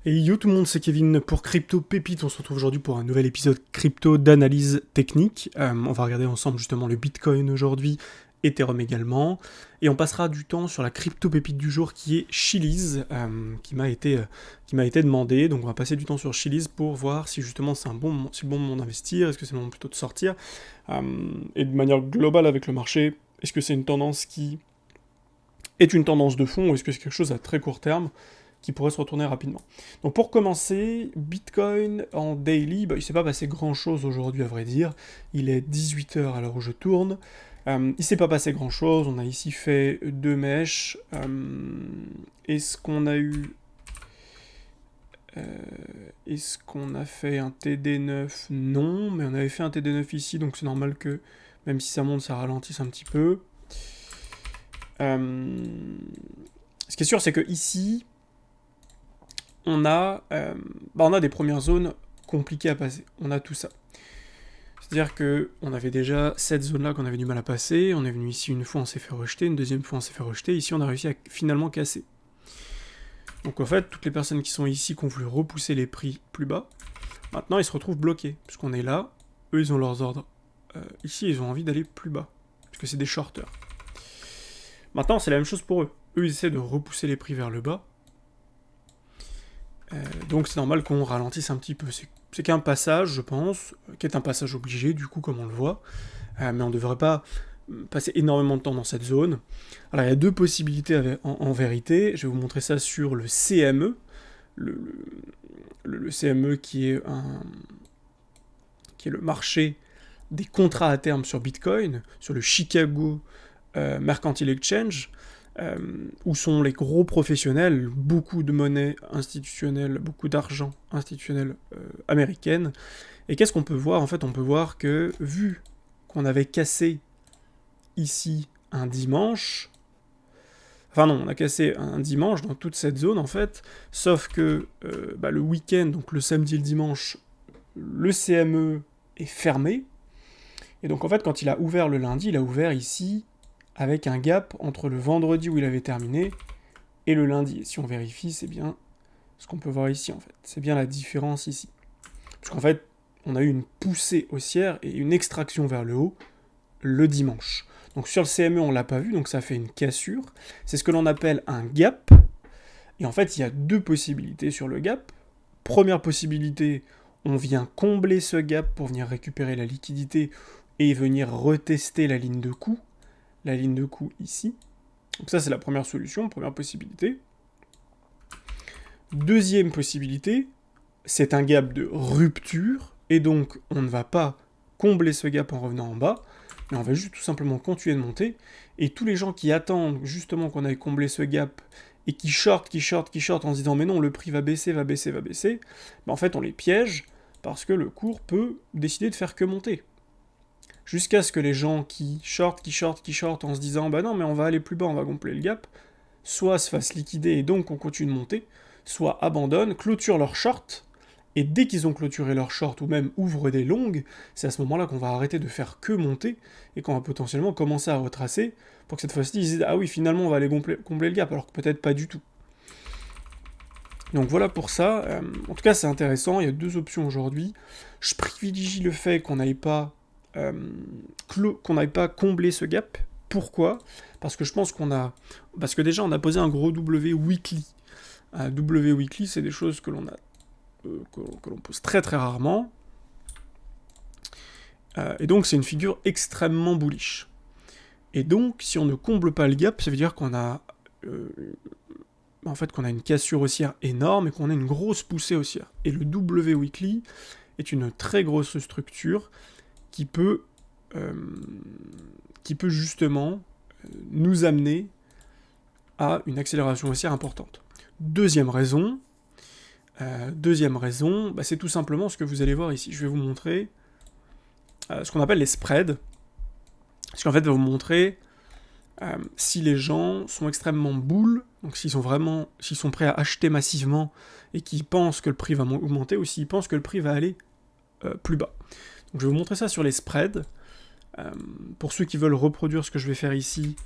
Et yo tout le monde, c'est Kevin pour Crypto Pépite. On se retrouve aujourd'hui pour un nouvel épisode crypto d'analyse technique. On va regarder ensemble justement le Bitcoin aujourd'hui, Ethereum également. Et on passera du temps sur la crypto pépite du jour qui est Chiliz, qui m'a été demandé. Donc on va passer du temps sur Chiliz pour voir si justement c'est le bon moment d'investir, est-ce que c'est le moment plutôt de sortir. Et de manière globale avec le marché, est-ce que c'est une tendance qui est une tendance de fond ou est-ce que c'est quelque chose à très court terme qui pourrait se retourner rapidement. Donc pour commencer, Bitcoin en daily, il ne s'est pas passé grand chose aujourd'hui à vrai dire. Il est 18h à l'heure où je tourne. Il ne s'est pas passé grand chose, on a ici fait deux mèches. Est-ce qu'on a eu... Est-ce qu'on a fait un TD9? Non, mais on avait fait un TD9 ici, donc c'est normal que même si ça monte, ça ralentisse un petit peu. Ce qui est sûr, c'est que ici, on a des premières zones compliquées à passer. On a tout ça. C'est-à-dire qu'on avait déjà cette zone-là qu'on avait du mal à passer. On est venu ici une fois, on s'est fait rejeter. Une deuxième fois, on s'est fait rejeter. Ici, on a réussi à finalement casser. Donc en fait, toutes les personnes qui sont ici, qui ont voulu repousser les prix plus bas, maintenant, ils se retrouvent bloqués. Puisqu'on est là, eux, ils ont leurs ordres. Ici, ils ont envie d'aller plus bas. Puisque c'est des shorters. Maintenant, c'est la même chose pour eux. Eux, ils essaient de repousser les prix vers le bas. Donc c'est normal qu'on ralentisse un petit peu. C'est qu'un passage, je pense, qui est un passage obligé, du coup, comme on le voit. Mais on ne devrait pas passer énormément de temps dans cette zone. Alors il y a deux possibilités en vérité. Je vais vous montrer ça sur le CME. Le CME qui est le marché des contrats à terme sur Bitcoin, sur le Chicago Mercantile Exchange. Où sont les gros professionnels, beaucoup de monnaie institutionnelle, beaucoup d'argent institutionnel américaine. Et qu'est-ce qu'on peut voir? En fait, on peut voir que, vu qu'on avait cassé ici un dimanche, enfin non, on a cassé un dimanche dans toute cette zone, en fait, sauf que le week-end, donc le samedi et le dimanche, le CME est fermé. Et donc, en fait, quand il a ouvert le lundi, il a ouvert ici avec un gap entre le vendredi où il avait terminé et le lundi. Et si on vérifie, c'est bien ce qu'on peut voir ici, en fait. C'est bien la différence ici. Parce qu'en fait, on a eu une poussée haussière et une extraction vers le haut le dimanche. Donc sur le CME, on ne l'a pas vu, donc ça fait une cassure. C'est ce que l'on appelle un gap. Et en fait, il y a deux possibilités sur le gap. Première possibilité, on vient combler ce gap pour venir récupérer la liquidité et venir retester la ligne de coût. La ligne de coût ici. Donc ça, c'est la première solution, première possibilité. Deuxième possibilité, c'est un gap de rupture, et donc on ne va pas combler ce gap en revenant en bas, mais on va juste tout simplement continuer de monter, et tous les gens qui attendent justement qu'on aille combler ce gap, et qui short en se disant mais non, le prix va baisser, en fait on les piège, parce que le cours peut décider de faire que monter. Jusqu'à ce que les gens qui short en se disant bah non mais on va aller plus bas, on va gonfler le gap, soit se fassent liquider et donc on continue de monter, soit abandonnent, clôturent leur short, et dès qu'ils ont clôturé leur short ou même ouvrent des longues, c'est à ce moment-là qu'on va arrêter de faire que monter et qu'on va potentiellement commencer à retracer pour que cette fois-ci ils disent ah oui finalement on va aller combler le gap alors que peut-être pas du tout. Donc voilà pour ça, en tout cas c'est intéressant, il y a deux options aujourd'hui. Je privilégie le fait qu'on n'aille pas combler ce gap. Pourquoi? Parce que je pense parce que déjà on a posé un gros W weekly. W weekly, c'est des choses que l'on pose très très rarement. Et donc c'est une figure extrêmement bullish. Et donc si on ne comble pas le gap, ça veut dire qu'on a qu'on a une cassure haussière énorme et qu'on a une grosse poussée haussière. Et le W weekly est une très grosse structure qui peut justement nous amener à une accélération haussière importante. Deuxième raison, c'est tout simplement ce que vous allez voir ici. Je vais vous montrer ce qu'on appelle les spreads. Parce qu'en fait, je vais vous montrer si les gens sont extrêmement bulls, donc s'ils sont prêts à acheter massivement et qu'ils pensent que le prix va augmenter, ou s'ils pensent que le prix va aller plus bas. Donc je vais vous montrer ça sur les spreads. Pour ceux qui veulent reproduire ce que je vais faire ici,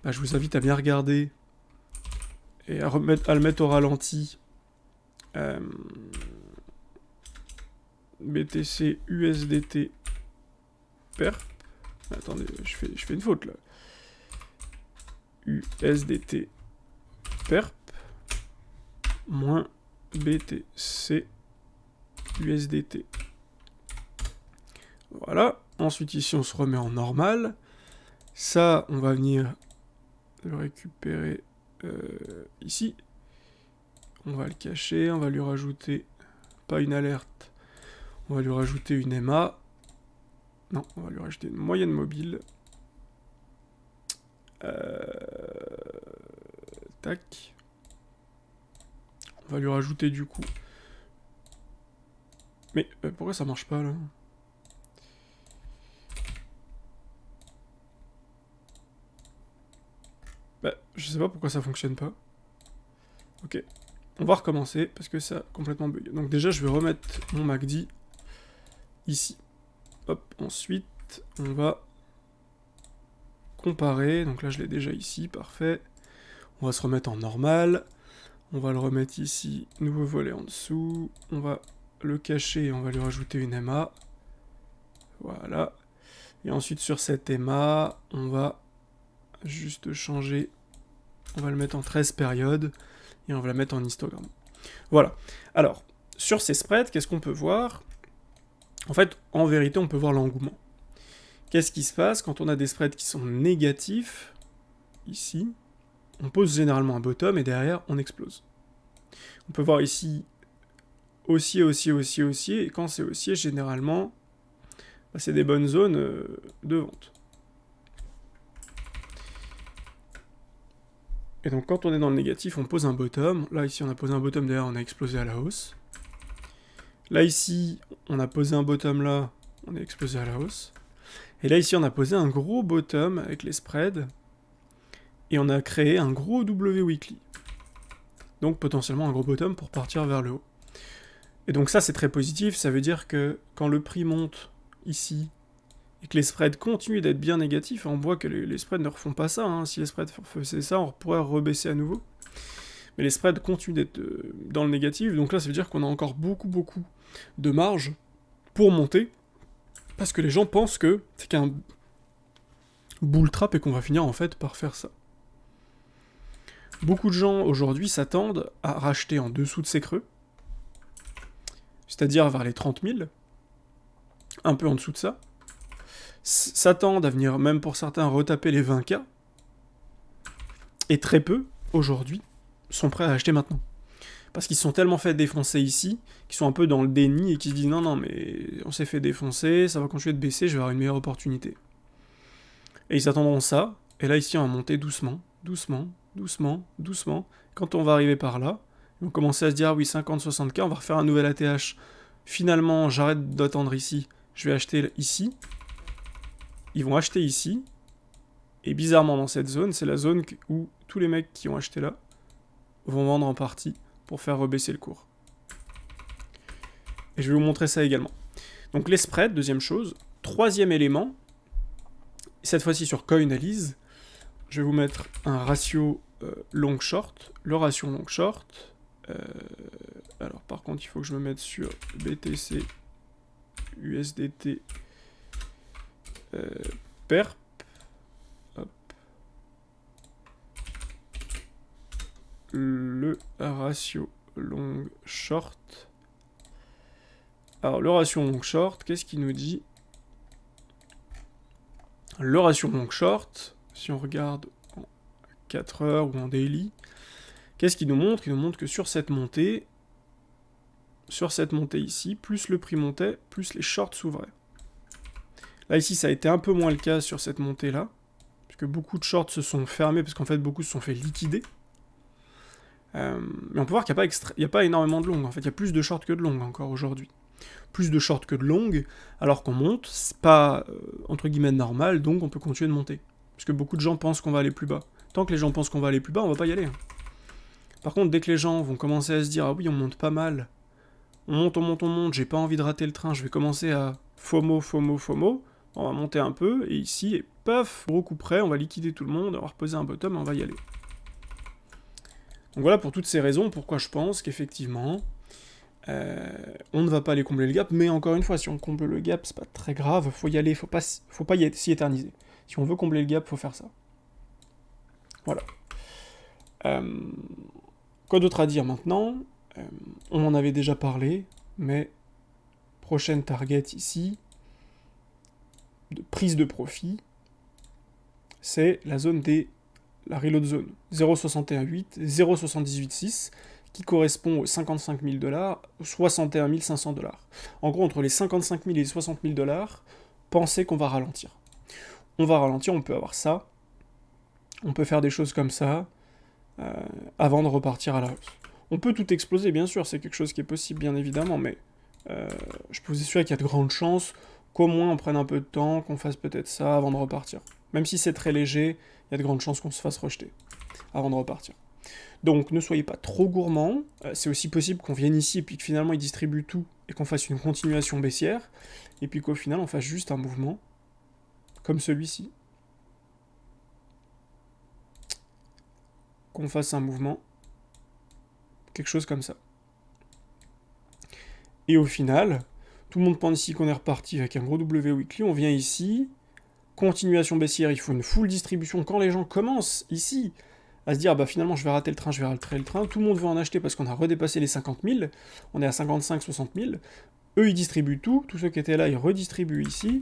je vous invite à bien regarder et à le mettre au ralenti BTC USDT perp. Attendez, je fais une faute là. USDT perp moins BTC USDT. Voilà. Ensuite ici on se remet en normal. Ça on va venir le récupérer ici. On va le cacher, on va lui rajouter pas une alerte. On va lui rajouter une EMA. Non, on va lui rajouter une moyenne mobile. Tac. On va lui rajouter du coup. Mais pourquoi ça marche pas là? Bah, je sais pas pourquoi ça fonctionne pas. Ok. On va recommencer parce que ça a complètement bugué. Donc déjà, je vais remettre mon MACD ici. Hop, ensuite, on va comparer. Donc là, je l'ai déjà ici, parfait. On va se remettre en normal. On va le remettre ici, nouveau volet en dessous. On va le cacher et on va lui rajouter une EMA. Voilà. Et ensuite, sur cette EMA, on va juste changer. On va le mettre en 13 périodes. Et on va la mettre en histogramme. Voilà. Alors, sur ces spreads, qu'est-ce qu'on peut voir? En fait, en vérité, on peut voir l'engouement. Qu'est-ce qui se passe quand on a des spreads qui sont négatifs? Ici, on pose généralement un bottom et derrière, on explose. On peut voir ici haussier, haussier, haussier, haussier. Et quand c'est haussier, généralement, bah, c'est des bonnes zones de vente. Et donc quand on est dans le négatif, on pose un bottom. Là, ici, on a posé un bottom, derrière, on a explosé à la hausse. Là, ici, on a posé un bottom là, on est explosé à la hausse. Et là, ici, on a posé un gros bottom avec les spreads. Et on a créé un gros W weekly. Donc potentiellement un gros bottom pour partir vers le haut. Et donc ça, c'est très positif. Ça veut dire que quand le prix monte ici, et que les spreads continuent d'être bien négatifs, on voit que les spreads ne refont pas ça. Hein. Si les spreads faisaient ça, on pourrait rebaisser à nouveau. Mais les spreads continuent d'être dans le négatif. Donc là, ça veut dire qu'on a encore beaucoup de marge pour monter. Parce que les gens pensent que c'est qu'un bull trap et qu'on va finir en fait par faire ça. Beaucoup de gens aujourd'hui s'attendent à racheter en dessous de ces creux. C'est-à-dire vers les 30 000. Un peu en dessous de ça. S'attendent à venir, même pour certains, retaper les 20K. Et très peu, aujourd'hui, sont prêts à acheter maintenant. Parce qu'ils se sont tellement fait défoncer ici, qu'ils sont un peu dans le déni et qu'ils se disent non, mais on s'est fait défoncer, ça va continuer de baisser, je vais avoir une meilleure opportunité. Et ils s'attendront ça, et là ici on va monter doucement, doucement, doucement, doucement. Quand on va arriver par là, ils vont commencer à se dire ah oui, 50-60K, on va refaire un nouvel ATH. Finalement, j'arrête d'attendre ici, je vais acheter ici. Ils vont acheter ici, et bizarrement dans cette zone, c'est la zone où tous les mecs qui ont acheté là vont vendre en partie pour faire rebaisser le cours. Et je vais vous montrer ça également. Donc les spreads, deuxième chose. Troisième élément, cette fois-ci sur Coinalyse, je vais vous mettre un ratio long-short. Le ratio long-short, alors par contre il faut que je me mette sur BTC USDT perp. Hop. Le ratio long-short. Alors le ratio long-short, qu'est-ce qu'il nous dit? Le ratio long-short, si on regarde en 4 heures ou en daily, qu'est-ce qu'il nous montre? Il nous montre que sur cette montée ici, plus le prix montait, plus les shorts s'ouvraient. Là ici, ça a été un peu moins le cas sur cette montée-là, puisque beaucoup de shorts se sont fermés, parce qu'en fait, beaucoup se sont fait liquider. Mais on peut voir qu'il n'y a pas énormément de longues. En fait, il y a plus de shorts que de longues encore aujourd'hui. Plus de shorts que de longues, alors qu'on monte, c'est pas, entre guillemets, normal, donc on peut continuer de monter. Parce que beaucoup de gens pensent qu'on va aller plus bas. Tant que les gens pensent qu'on va aller plus bas, on va pas y aller. Hein. Par contre, dès que les gens vont commencer à se dire « Ah oui, on monte pas mal. On monte, j'ai pas envie de rater le train, je vais commencer à FOMO, on va monter un peu, et ici, et paf, gros coup près, on va liquider tout le monde, on va reposer un bottom, et on va y aller. » Donc voilà pour toutes ces raisons pourquoi je pense qu'effectivement, On ne va pas aller combler le gap, mais encore une fois, si on comble le gap, c'est pas très grave, faut y aller, faut pas s'y éterniser. Si on veut combler le gap, faut faire ça. Voilà. Quoi d'autre à dire maintenant? On en avait déjà parlé, mais prochaine target ici, de prise de profit, c'est la zone la reload zone 0,61,8, 0,78,6, qui correspond aux 55 000 $, 61 500 $. En gros, entre les 55 000 et les 60 000 $, pensez qu'on va ralentir. On va ralentir, on peut avoir ça, on peut faire des choses comme ça, avant de repartir à la hausse. On peut tout exploser, bien sûr, c'est quelque chose qui est possible, bien évidemment, mais je peux vous assurer qu'il y a de grandes chances qu'au moins on prenne un peu de temps, qu'on fasse peut-être ça avant de repartir. Même si c'est très léger, il y a de grandes chances qu'on se fasse rejeter avant de repartir. Donc ne soyez pas trop gourmands, c'est aussi possible qu'on vienne ici et puis que finalement il distribue tout et qu'on fasse une continuation baissière, et puis qu'au final on fasse juste un mouvement comme celui-ci. Qu'on fasse un mouvement, quelque chose comme ça. Et au final, tout le monde pense ici qu'on est reparti avec un gros W weekly, on vient ici, continuation baissière, il faut une full distribution. Quand les gens commencent ici à se dire, bah finalement je vais rater le train, tout le monde veut en acheter parce qu'on a redépassé les 50 000, on est à 55, 60 000, eux ils distribuent tout, tous ceux qui étaient là ils redistribuent ici,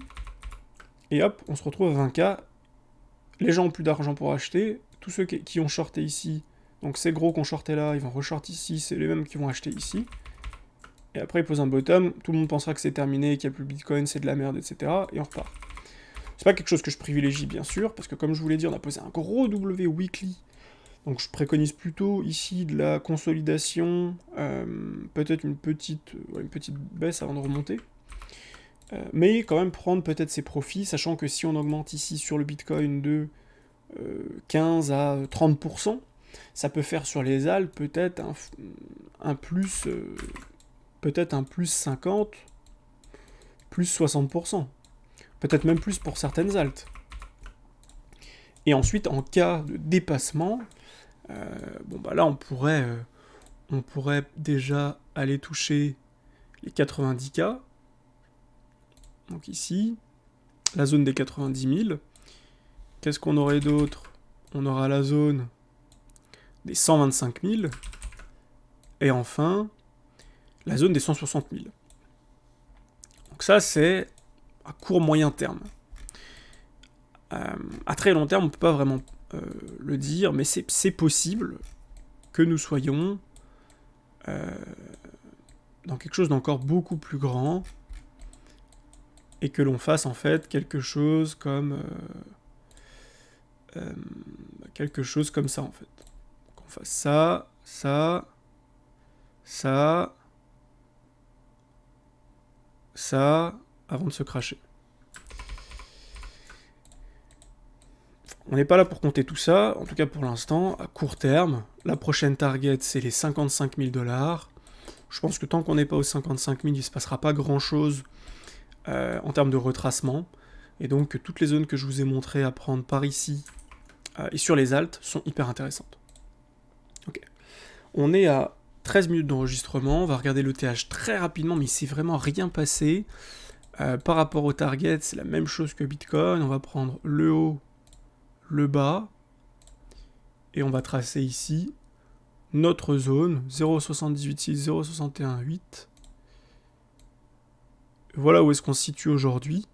et hop, on se retrouve à 20K, les gens ont plus d'argent pour acheter, tous ceux qui ont shorté ici, donc ces gros qu'on shorté là, ils vont reshort ici, c'est les mêmes qui vont acheter ici, et après ils posent un bottom, tout le monde pensera que c'est terminé, qu'il n'y a plus de Bitcoin, c'est de la merde, etc., et on repart. C'est pas quelque chose que je privilégie, bien sûr, parce que comme je vous l'ai dit, on a posé un gros W weekly, donc je préconise plutôt ici de la consolidation, peut-être une petite baisse avant de remonter, mais quand même prendre peut-être ses profits, sachant que si on augmente ici sur le Bitcoin de 15 à 30%, ça peut faire sur les AL peut-être un plus, peut-être un plus 50, plus 60%, peut-être même plus pour certaines altes. Et ensuite, en cas de dépassement, bon bah là on pourrait déjà aller toucher les 90K, donc ici, la zone des 90 000. Qu'est-ce qu'on aurait d'autre? On aura la zone des 125 000, et enfin, la zone des 160 000. Donc ça, c'est à court moyen terme. À très long terme, on ne peut pas vraiment le dire, mais c'est possible que nous soyons dans quelque chose d'encore beaucoup plus grand, et que l'on fasse en fait quelque chose comme ça en fait. Qu'on fasse ça, ça, ça, ça, avant de se cracher. On n'est pas là pour compter tout ça, en tout cas pour l'instant, à court terme. La prochaine target, c'est les 55 000 $. Je pense que tant qu'on n'est pas aux 55 000, il ne se passera pas grand-chose en termes de retracement. Et donc, toutes les zones que je vous ai montrées à prendre par ici et sur les alts sont hyper intéressantes. Ok. On est à 13 minutes d'enregistrement, on va regarder le TH très rapidement, mais il s'est vraiment rien passé. Par rapport au target, c'est la même chose que Bitcoin, on va prendre le haut, le bas, et on va tracer ici notre zone 0,78,6, 0,61,8. Voilà où est-ce qu'on se situe aujourd'hui.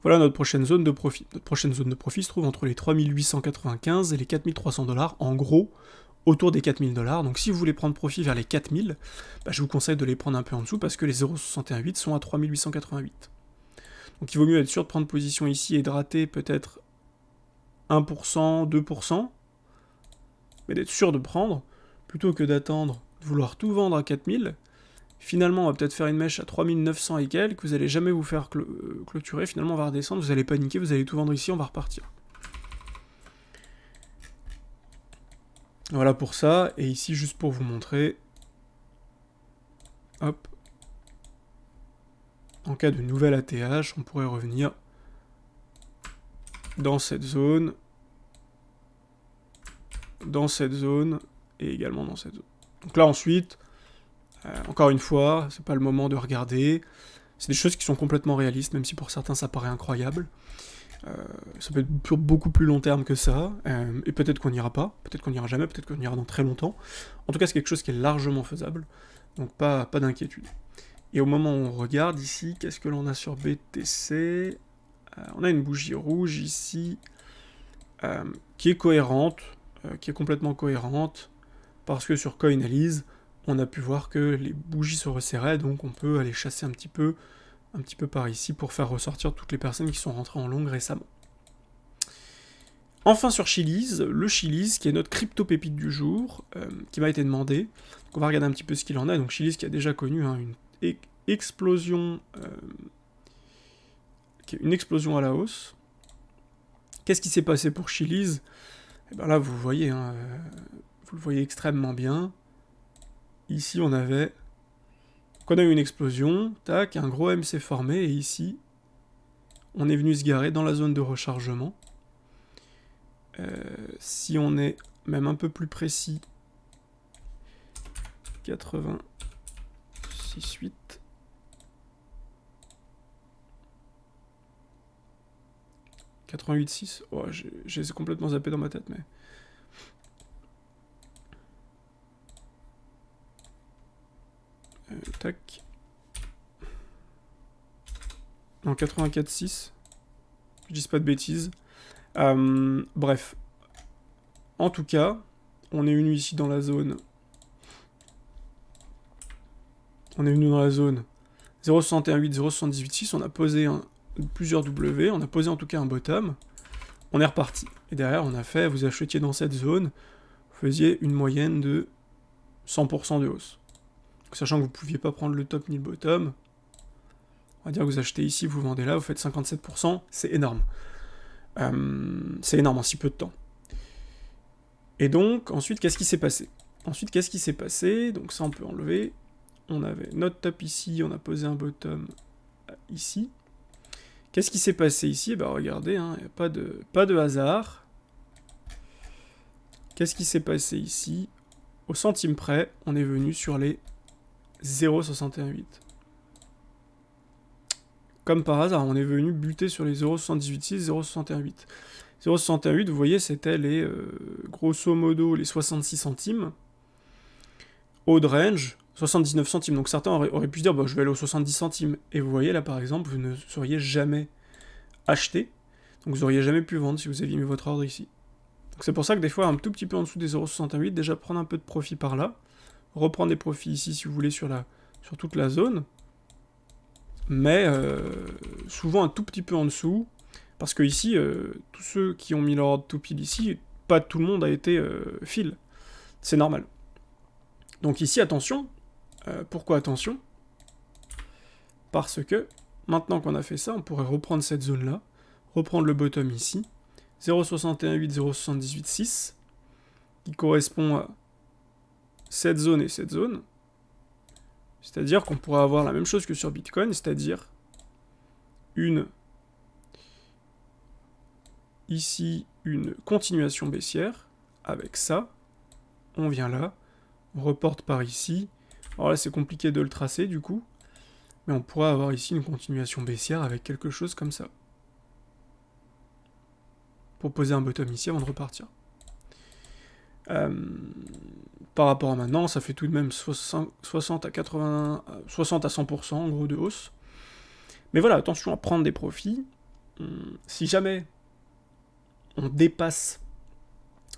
Voilà notre prochaine zone de profit. Notre prochaine zone de profit se trouve entre les 3895 et les 4300 $, en gros, autour des 4000 $. Donc si vous voulez prendre profit vers les 4000, bah, je vous conseille de les prendre un peu en dessous parce que les 0,61,8 sont à 3888. Donc il vaut mieux être sûr de prendre position ici et de rater peut-être 1%, 2%, mais d'être sûr de prendre, plutôt que d'attendre, de vouloir tout vendre à 4000. Finalement, on va peut-être faire une mèche à 3900 et quelques, vous allez jamais vous faire clôturer, finalement on va redescendre, vous allez paniquer, vous allez tout vendre ici, on va repartir. Voilà pour ça, et ici juste pour vous montrer, hop, en cas de nouvelle ATH, on pourrait revenir dans cette zone, et également dans cette zone. Donc là ensuite, Encore une fois, c'est pas le moment de regarder. C'est des choses qui sont complètement réalistes, même si pour certains ça paraît incroyable. Ça peut être sur beaucoup plus long terme que ça, et peut-être qu'on n'ira pas, peut-être qu'on n'ira jamais, peut-être qu'on ira dans très longtemps. En tout cas, c'est quelque chose qui est largement faisable, donc pas d'inquiétude. Et au moment où on regarde ici, qu'est-ce que l'on a sur BTC? On a une bougie rouge ici, qui est cohérente, qui est complètement cohérente, parce que sur Coinalyse, on a pu voir que les bougies se resserraient, donc on peut aller chasser un petit peu par ici pour faire ressortir toutes les personnes qui sont rentrées en long récemment. Enfin sur Chiliz, le Chiliz qui est notre crypto-pépite du jour, qui m'a été demandé. Donc on va regarder un petit peu ce qu'il en est. Donc Chiliz qui a déjà connu une explosion à la hausse. Qu'est-ce qui s'est passé pour Chiliz? Et bien là vous voyez, vous le voyez extrêmement bien. Ici on a eu une explosion, tac, un gros M s'est formé, et ici, on est venu se garer dans la zone de rechargement. Si on est même un peu plus précis, 86,8. Oh, j'ai complètement zappé dans ma tête, mais... tac. Non, 84,6. Je dis pas de bêtises. Bref. En tout cas, on est venu ici dans la zone. On est venu dans la zone 0,61,8, 0,78,6. On a posé plusieurs W. On a posé en tout cas un bottom. On est reparti. Et derrière, on a fait, vous achetiez dans cette zone, vous faisiez une moyenne de 100% de hausse. Sachant que vous ne pouviez pas prendre le top ni le bottom, on va dire que vous achetez ici, vous vendez là, vous faites 57%, c'est énorme. C'est énorme en si peu de temps. Et donc, ensuite, qu'est-ce qui s'est passé? Donc ça, on peut enlever. On avait notre top ici, on a posé un bottom ici. Qu'est-ce qui s'est passé ici? Bah regardez, il n'y a pas de hasard. Qu'est-ce qui s'est passé ici? Au centime près, on est venu sur les 0,61,8. Comme par hasard, on est venu buter sur les 0,78,6, 0,61,8. 0,61,8, vous voyez, c'était les, grosso modo, les 66 centimes. Haut de range, 79 centimes. Donc certains auraient pu se dire, bah, je vais aller aux 70 centimes. Et vous voyez, là, par exemple, vous ne seriez jamais acheté. Donc vous auriez jamais pu vendre si vous aviez mis votre ordre ici. Donc c'est pour ça que des fois, un tout petit peu en dessous des 0,68, déjà prendre un peu de profit par là. Reprendre des profits ici, si vous voulez, sur toute la zone. Mais souvent un tout petit peu en dessous, parce que ici, tous ceux qui ont mis leur ordre to pile ici, pas tout le monde a été fill. C'est normal. Donc ici, attention. Pourquoi attention? Parce que, maintenant qu'on a fait ça, on pourrait reprendre cette zone-là, reprendre le bottom ici, 0,61,8, 0,78,6, qui correspond à cette zone et cette zone. C'est-à-dire qu'on pourrait avoir la même chose que sur Bitcoin, c'est-à-dire ici une continuation baissière, avec ça, on vient là, on reporte par ici. Alors là c'est compliqué de le tracer du coup, mais on pourrait avoir ici une continuation baissière avec quelque chose comme ça. Pour poser un bottom ici avant de repartir. Par rapport à maintenant, ça fait tout de même 60 à 80, 60 à 100% en gros de hausse. Mais voilà, attention à prendre des profits. Si jamais on dépasse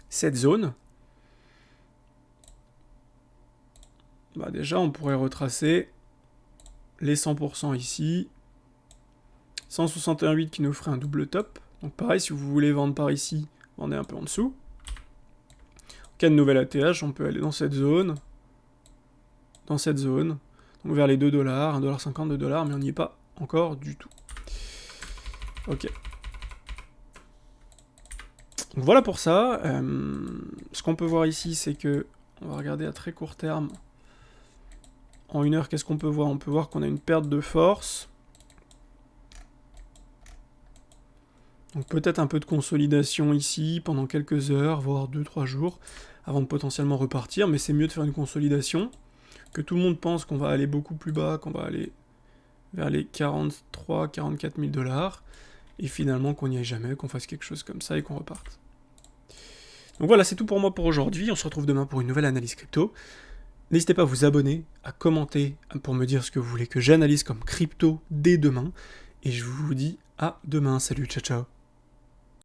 cette zone, bah déjà on pourrait retracer les 100% ici, 161,8 qui nous ferait un double top. Donc pareil, si vous voulez vendre par ici, vendez un peu en dessous. En cas de nouvelle ATH, on peut aller dans cette zone, donc vers les 2$, 1,50$, 2$, mais on n'y est pas encore du tout. Ok. Donc voilà pour ça. Ce qu'on peut voir ici, c'est que, on va regarder à très court terme, en une heure, qu'est-ce qu'on peut voir? On peut voir qu'on a une perte de force. Donc peut-être un peu de consolidation ici, pendant quelques heures, voire 2-3 jours, avant de potentiellement repartir, mais c'est mieux de faire une consolidation que tout le monde pense qu'on va aller beaucoup plus bas, qu'on va aller vers les 43, 44 000 $, et finalement qu'on n'y aille jamais, qu'on fasse quelque chose comme ça et qu'on reparte. Donc voilà, c'est tout pour moi pour aujourd'hui. On se retrouve demain pour une nouvelle analyse crypto. N'hésitez pas à vous abonner, à commenter pour me dire ce que vous voulez que j'analyse comme crypto dès demain. Et je vous dis à demain. Salut, ciao ciao.